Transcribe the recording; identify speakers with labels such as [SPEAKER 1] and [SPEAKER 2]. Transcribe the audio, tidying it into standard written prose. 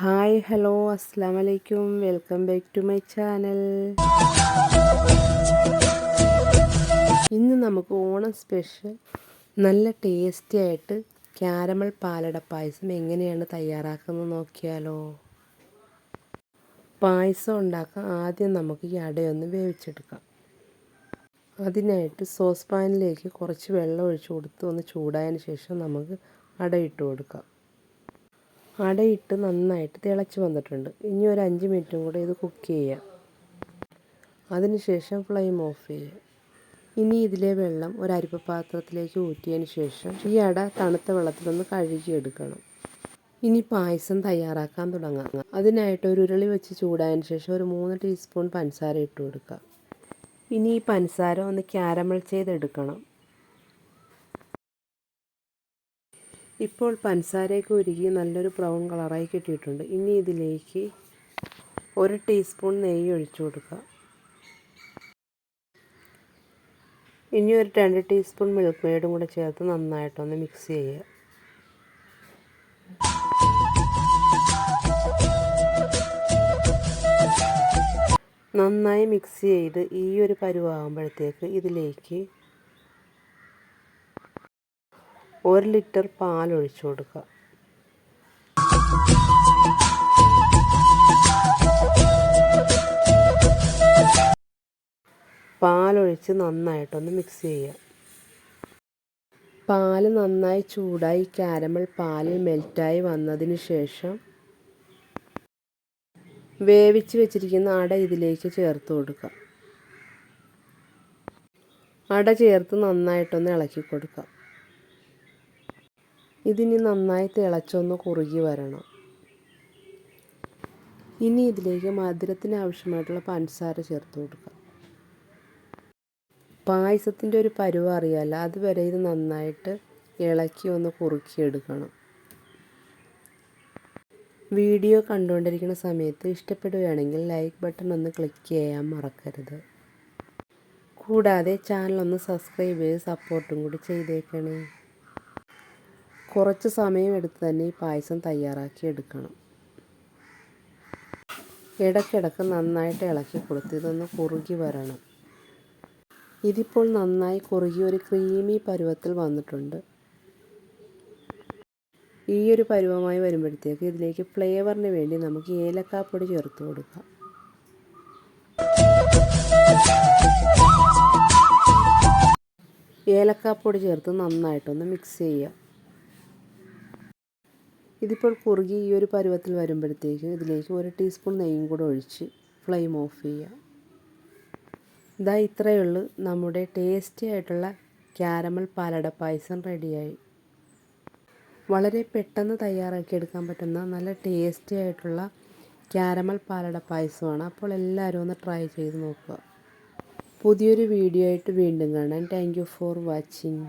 [SPEAKER 1] Hi hello അസ്സലാമു അലൈക്കും welcome back to my channel. ഇന്ന് നമുക്ക് ഓണം സ്പെഷ്യൽ നല്ല ടേസ്റ്റി ആയിട്ട് ക്യാരമൽ പാലട പായസം എങ്ങനെയാണ് തയ്യാറാക്കുന്നത് നോക്കിയാലോ. പായസം ഉണ്ടാക്കാൻ ആദ്യം നമുക്ക് ഈ അടയൊന്ന് വേവിച്ചെടുക്കാം. അതിനായിട്ട് സോസ് പാനിലേക്ക് കുറച്ച് വെള്ളം ഒഴിച്ച് കൊടുത്ത് ഒന്ന് ചൂടായതിന് ശേഷം നമുക്ക് അടയിട്ട് കൊടുക്കാം. അടയിട്ട് നന്നായിട്ട് തിളച്ച് വന്നിട്ടുണ്ട്. ഇനി ഒരു 5 മിനിറ്റും കൂടെ ഇത് കുക്ക് ചെയ്യാം. അതിനുശേഷം ഫ്ലെയിം ഓഫ് ചെയ്യുക. ഇനി ഇതിലെ വെള്ളം ഒരു അരിപ്പ പാത്രത്തിലേക്ക് ഊറ്റിയതിന് ശേഷം ഈ അട തണുത്ത വെള്ളത്തിലൊന്ന് കഴുകിയെടുക്കണം. ഇനി പായസം തയ്യാറാക്കാൻ തുടങ്ങാം. അതിനായിട്ട് ഒരു ഉരുളി വെച്ച് ചൂടായതിന് ശേഷം ഒരു 3 ടീസ്പൂൺ പഞ്ചസാര ഇട്ട് കൊടുക്കുക. ഇനി ഈ പഞ്ചസാര ഒന്ന് ക്യാരമൽ ചെയ്തെടുക്കണം. ഇപ്പോൾ പഞ്ചസാരയൊക്കെ ഉരുകി നല്ലൊരു ബ്രൗൺ കളറായി കിട്ടിയിട്ടുണ്ട്. ഇനി ഇതിലേക്ക് 1 ടീസ്പൂൺ നെയ്യ് ഒഴിച്ചു കൊടുക്കുക. ഇനി ഒരു 2 ടീസ്പൂൺ മിൽക്ക് മെയ്ഡും കൂടെ ചേർത്ത് നന്നായിട്ടൊന്ന് മിക്സ് ചെയ്യുക. നന്നായി മിക്സ് ചെയ്ത് ഈ ഒരു പരുവാകുമ്പോഴത്തേക്ക് ഇതിലേക്ക് 1 ലിറ്റർ പാൽ ഒഴിച്ചു കൊടുക്കുക. പാലൊഴിച്ച് നന്നായിട്ടൊന്ന് മിക്സ് ചെയ്യുക. പാല് നന്നായി ചൂടായി ക്യാരമൽ പാലിൽ മെൽറ്റായി വന്നതിന് ശേഷം വേവിച്ച് വെച്ചിരിക്കുന്ന അട ഇതിലേക്ക് ചേർത്ത് കൊടുക്കുക. അട ചേർത്ത് നന്നായിട്ടൊന്ന് ഇളക്കി കൊടുക്കുക. ഇതിനി നന്നായി തിളച്ചൊന്ന് കുറുകി വരണം. ഇനി ഇതിലേക്ക് മധുരത്തിന് ആവശ്യമായിട്ടുള്ള പഞ്ചസാര ചേർത്ത് കൊടുക്കുക. പായസത്തിൻ്റെ ഒരു പരുവം അറിയാമല്ലോ, അതുവരെ ഇത് നന്നായിട്ട് ഇളക്കി ഒന്ന് കുറുക്കിയെടുക്കണം. വീഡിയോ കണ്ടുകൊണ്ടിരിക്കുന്ന സമയത്ത് ഇഷ്ടപ്പെടുകയാണെങ്കിൽ ലൈക്ക് ബട്ടൺ ഒന്ന് ക്ലിക്ക് ചെയ്യാൻ മറക്കരുത്. കൂടാതെ ചാനലൊന്ന് സബ്സ്ക്രൈബ് ചെയ്ത് സപ്പോർട്ടും കൂടി ചെയ്തേക്കണേ. കുറച്ച് സമയം എടുത്ത് തന്നെ ഈ പായസം തയ്യാറാക്കി എടുക്കണം. ഇടയ്ക്കിടയ്ക്ക് നന്നായിട്ട് ഇളക്കി കൊടുത്ത് ഇതൊന്ന് കുറുകി വരണം. ഇതിപ്പോൾ നന്നായി കുറുകി ഒരു ക്രീമി പരുവത്തിൽ വന്നിട്ടുണ്ട്. ഈ ഒരു പരുവമായി വരുമ്പോഴത്തേക്ക് ഇതിലേക്ക് ഫ്ലേവറിന് വേണ്ടി നമുക്ക് ഏലക്കാപ്പൊടി ചേർത്ത് കൊടുക്കാം. ഏലക്കാപ്പൊടി ചേർത്ത് നന്നായിട്ടൊന്ന് മിക്സ് ചെയ്യുക. ഇതിപ്പോൾ കുറുകി ഈ ഒരു പരുവത്തിൽ വരുമ്പോഴത്തേക്ക് ഇതിലേക്ക് 1 ടീസ്പൂൺ നെയ്യും കൂടെ ഒഴിച്ച് ഫ്ലെയിം ഓഫ് ചെയ്യുക. ഇതാ ഇത്രയേ ഉള്ളൂ, നമ്മുടെ ടേസ്റ്റി ആയിട്ടുള്ള ക്യാരമൽ പാലട പായസം റെഡിയായി. വളരെ പെട്ടെന്ന് തയ്യാറാക്കി എടുക്കാൻ പറ്റുന്ന നല്ല ടേസ്റ്റി ആയിട്ടുള്ള ക്യാരമൽ പാലട പായസമാണ്. അപ്പോൾ എല്ലാവരും ഒന്ന് ട്രൈ ചെയ്ത് നോക്കുക. പുതിയൊരു വീഡിയോ ആയിട്ട് വീണ്ടും കാണാം. Thank you for watching.